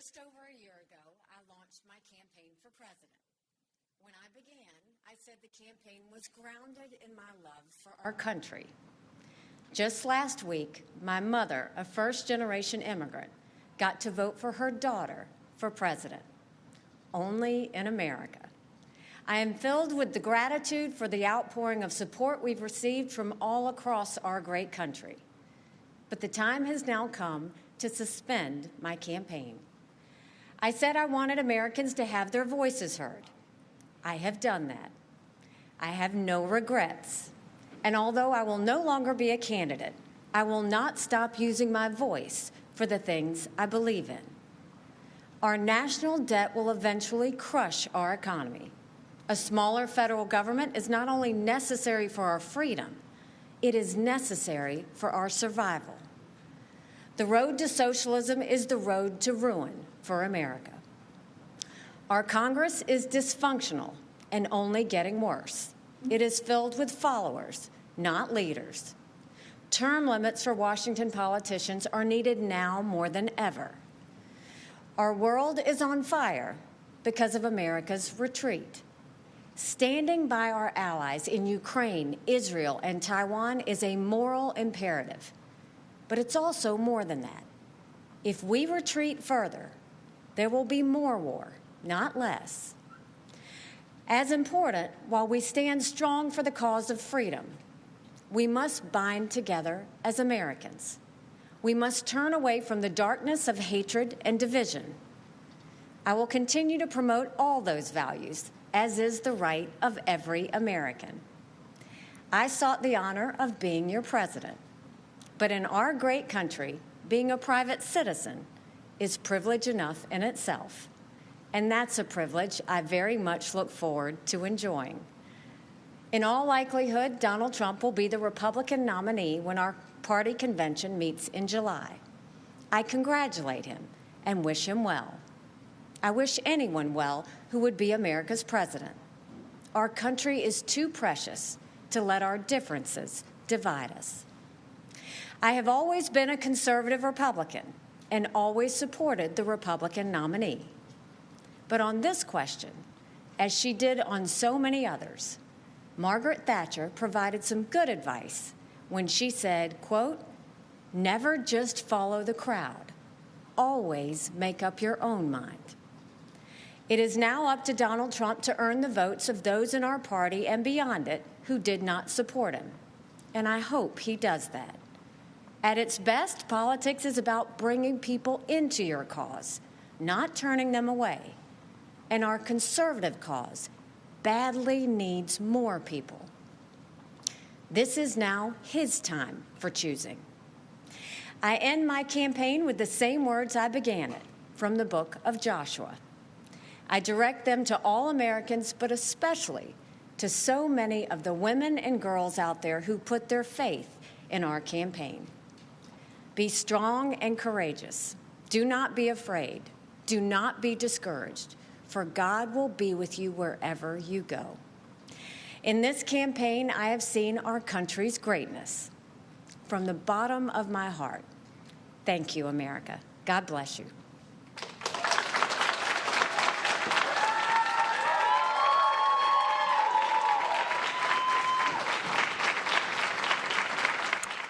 Just over a year ago, I launched my campaign for president. When I began, I said the campaign was grounded in my love for our country. Just last week, my mother, a first-generation immigrant, got to vote for her daughter for president. Only in America. I am filled with the gratitude for the outpouring of support we've received from all across our great country. But the time has now come to suspend my campaign. I said I wanted Americans to have their voices heard. I have done that. I have no regrets. And although I will no longer be a candidate, I will not stop using my voice for the things I believe in. Our national debt will eventually crush our economy. A smaller federal government is not only necessary for our freedom, it is necessary for our survival. The road to socialism is the road to ruin for America. Our Congress is dysfunctional and only getting worse. It is filled with followers, not leaders. Term limits for Washington politicians are needed now more than ever. Our world is on fire because of America's retreat. Standing by our allies in Ukraine, Israel, and Taiwan is a moral imperative. But it's also more than that. If we retreat further, there will be more war, not less. As important, while we stand strong for the cause of freedom, we must bind together as Americans. We must turn away from the darkness of hatred and division. I will continue to promote all those values, as is the right of every American. I sought the honor of being your president. But in our great country, being a private citizen is privilege enough in itself. And that's a privilege I very much look forward to enjoying. In all likelihood, Donald Trump will be the Republican nominee when our party convention meets in July. I congratulate him and wish him well. I wish anyone well who would be America's president. Our country is too precious to let our differences divide us. I have always been a conservative Republican and always supported the Republican nominee. But on this question, as she did on so many others, Margaret Thatcher provided some good advice when she said, quote, "Never just follow the crowd. Always make up your own mind." It is now up to Donald Trump to earn the votes of those in our party and beyond it who did not support him. And I hope he does that. At its best, politics is about bringing people into your cause, not turning them away. And our conservative cause badly needs more people. This is now his time for choosing. I end my campaign with the same words I began it, from the book of Joshua. I direct them to all Americans, but especially to so many of the women and girls out there who put their faith in our campaign. Be strong and courageous. Do not be afraid. Do not be discouraged, for God will be with you wherever you go. In this campaign, I have seen our country's greatness. From the bottom of my heart, thank you, America. God bless you.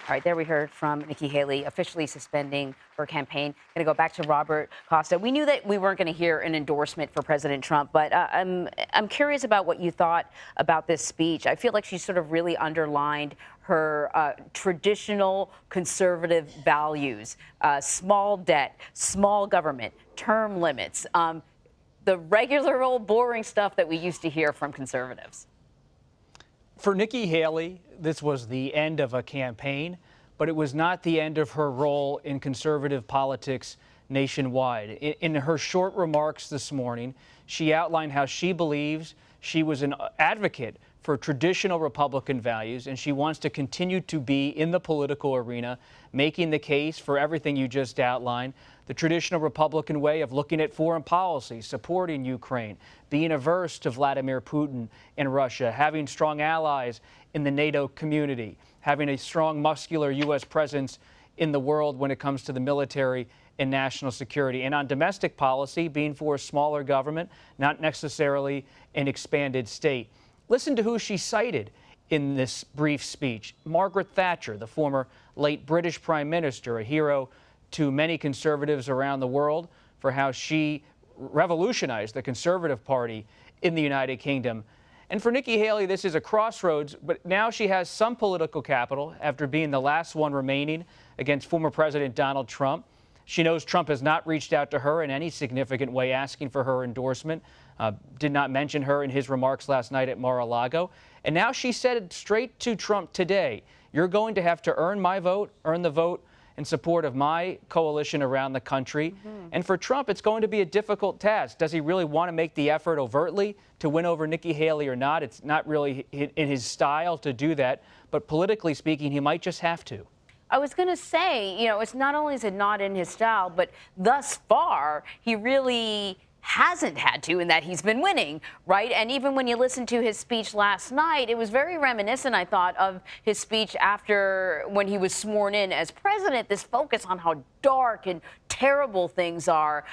All right, there we heard from Nikki Haley officially suspending her campaign. Going to go back to Robert Costa. We knew that we weren't going to hear an endorsement for President Trump, but I'm curious about what you thought about this speech. I feel like she sort of really underlined her traditional conservative values, small debt, small government, term limits, the regular old boring stuff that we used to hear from conservatives. For Nikki Haley, this was the end of a campaign, but it was not the end of her role in conservative politics nationwide. In her short remarks this morning, she outlined how she believes she was an advocate for traditional Republican values, and she wants to continue to be in the political arena, making the case for everything you just outlined, the traditional Republican way of looking at foreign policy, supporting Ukraine, being averse to Vladimir Putin and Russia, having strong allies in the NATO community, having a strong, muscular U.S. presence in the world when it comes to the military in national security, and on domestic policy, being for a smaller government, not necessarily an expanded state. Listen to who she cited in this brief speech. Margaret Thatcher, the former late British Prime Minister, a hero to many conservatives around the world for how she revolutionized the Conservative Party in the United Kingdom. And for Nikki Haley, this is a crossroads, but now she has some political capital after being the last one remaining against former President Donald Trump. She knows Trump has not reached out to her in any significant way asking for her endorsement, did not mention her in his remarks last night at Mar-a-Lago. And now she said it straight to Trump today, you're going to have to earn my vote, earn the vote in support of my coalition around the country. And for Trump, it's going to be a difficult task. Does he really want to make the effort overtly to win over Nikki Haley or not? It's not really in his style to do that. But politically speaking, he might just have to. I was going to say, it's not only is it not in his style, but thus far, he really hasn't had to, in that he's been winning, right? And even when you listen to his speech last night, it was very reminiscent, I thought, of his speech after when he was sworn in as president, this focus on how dark and terrible things are.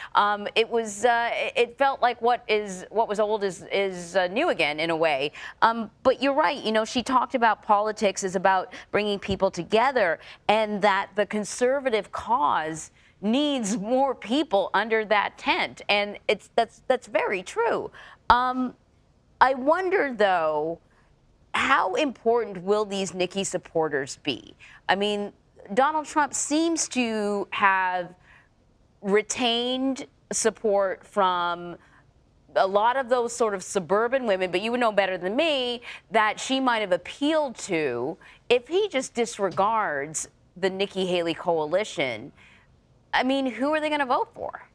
It felt like what was old is new again, in a way. But you're right, she talked about politics is about bringing people together, and that the conservative cause needs more people under that tent, and that's very true. I wonder, though, how important will these Nikki supporters be? I mean, Donald Trump seems to have retained support from a lot of those sort of suburban women, but you would know better than me that she might have appealed to. If he just disregards the Nikki Haley coalition, I mean, who are they going to vote for?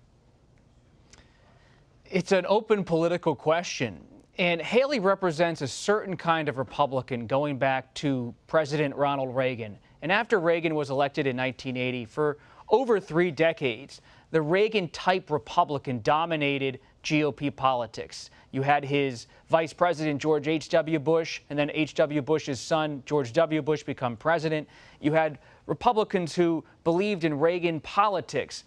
It's an open political question. And Haley represents a certain kind of Republican going back to President Ronald Reagan. And after Reagan was elected in 1980, for over 3 decades, the Reagan-type Republican dominated GOP politics. You had his vice president, George H.W. Bush, and then H.W. Bush's son, George W. Bush, become president. You had Republicans who believed in Reagan politics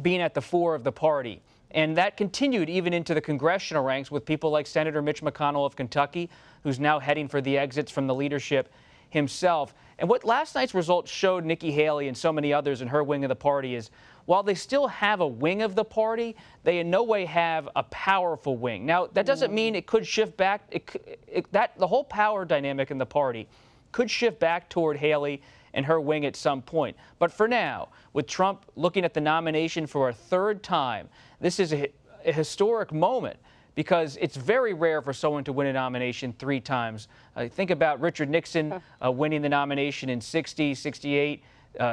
being at the fore of the party. And that continued even into the congressional ranks with people like Senator Mitch McConnell of Kentucky, who's now heading for the exits from the leadership himself. And what last night's results showed Nikki Haley and so many others in her wing of the party is, while they still have a wing of the party, they in no way have a powerful wing. Now, that doesn't mean it could shift back. The whole power dynamic in the party could shift back toward Haley and her wing at some point. But for now, with Trump looking at the nomination for a 3rd time, this is a historic moment, because it's very rare for someone to win a nomination 3 times. Think about Richard Nixon winning the nomination in 60, 68,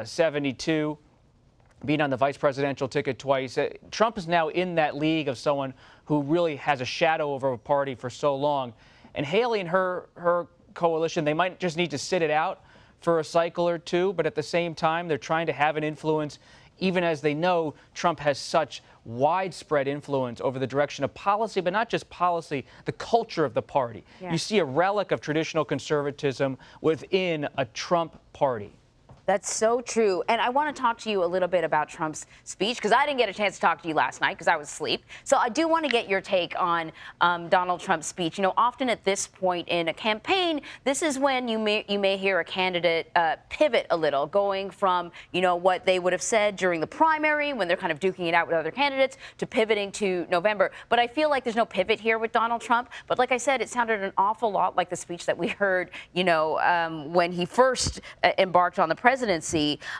72, being on the vice presidential ticket twice. Trump is now in that league of someone who really has a shadow over a party for so long. And Haley and her coalition, they might just need to sit it out for a cycle or 2, but at the same time, they're trying to have an influence, even as they know Trump has such widespread influence over the direction of policy, but not just policy, the culture of the party. Yeah. You see a relic of traditional conservatism within a Trump party. That's so true. And I want to talk to you a little bit about Trump's speech, because I didn't get a chance to talk to you last night because I was asleep. So I do want to get your take on Donald Trump's speech. Often at this point in a campaign, this is when you may hear a candidate pivot a little, going from, what they would have said during the primary when they're kind of duking it out with other candidates, to pivoting to November. But I feel like there's no pivot here with Donald Trump. But like I said, it sounded an awful lot like the speech that we heard, when he first embarked on the presidency.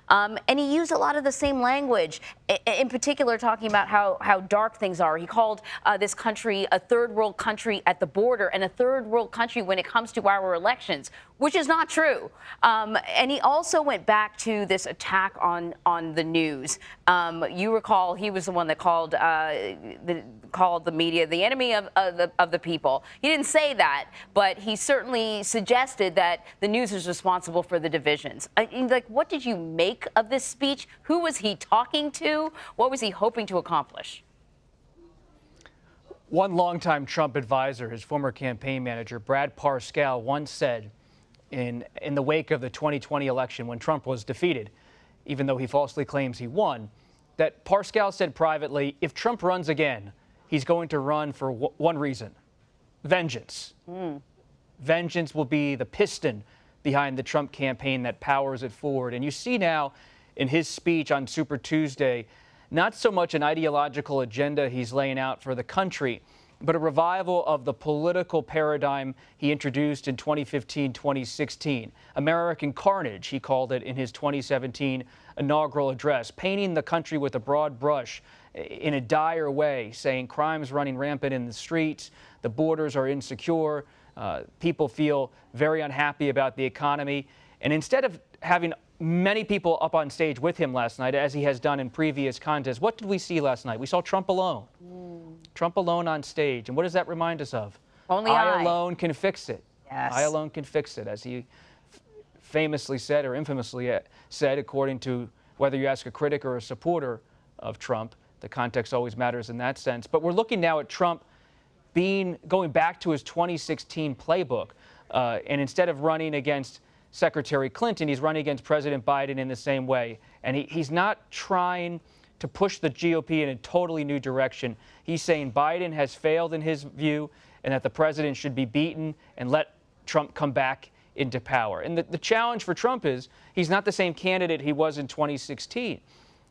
And he used a lot of the same language, in particular talking about how dark things are. He called this country a 3rd world country at the border and a 3rd world country when it comes to our elections, which is not true. And he also went back to this attack on the news. You recall he was the one that called the media the enemy of the people. He didn't say that, but he certainly suggested that the news is responsible for the divisions. What did you make of this speech? Who was he talking to? What was he hoping to accomplish? One longtime Trump advisor, his former campaign manager, Brad Parscale, once said in the wake of the 2020 election when Trump was defeated, even though he falsely claims he won, that Pascal said privately, if Trump runs again, he's going to run for one reason: vengeance. Vengeance will be the piston behind the Trump campaign that powers it forward. And you see now in his speech on Super Tuesday, not so much an ideological agenda he's laying out for the country, but a revival of the political paradigm he introduced in 2015, 2016. American carnage, he called it in his 2017 inaugural address, painting the country with a broad brush in a dire way, saying crime's running rampant in the streets, the borders are insecure, people feel very unhappy about the economy. And instead of having many people up on stage with him last night, as he has done in previous contests, what did we see last night? We saw Trump alone. Trump alone on stage. And what does that remind us of? Only I alone can fix it. Yes. I alone can fix it, as he famously said, or infamously said, according to whether you ask a critic or a supporter of Trump. The context always matters in that sense. But we're looking now at Trump going back to his 2016 playbook. And instead of running against Secretary Clinton, he's running against President Biden in the same way. And he's not trying to push the GOP in a totally new direction. He's saying Biden has failed in his view and that the president should be beaten and let Trump come back into power. And the challenge for Trump is he's not the same candidate he was in 2016.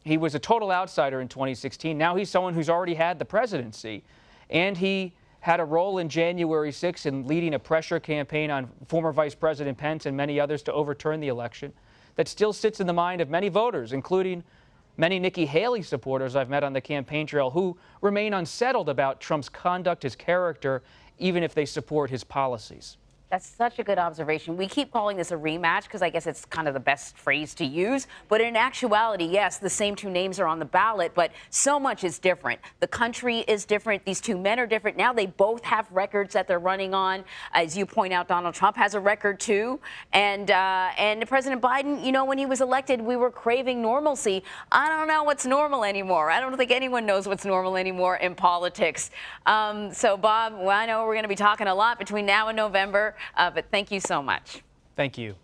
He was a total outsider in 2016. Now he's someone who's already had the presidency. And he had a role in January 6th in leading a pressure campaign on former Vice President Pence and many others to overturn the election that still sits in the mind of many voters, including many Nikki Haley supporters I've met on the campaign trail who remain unsettled about Trump's conduct, his character, even if they support his policies. That's such a good observation. We keep calling this a rematch because I guess it's kind of the best phrase to use. But in actuality, yes, the same two names are on the ballot, but so much is different. The country is different. These two men are different. Now they both have records that they're running on. As you point out, Donald Trump has a record too. And President Biden, you know, when he was elected, we were craving normalcy. I don't know what's normal anymore. I don't think anyone knows what's normal anymore in politics. So, Bob, well, I know we're going to be talking a lot between now and November. But thank you so much. Thank you.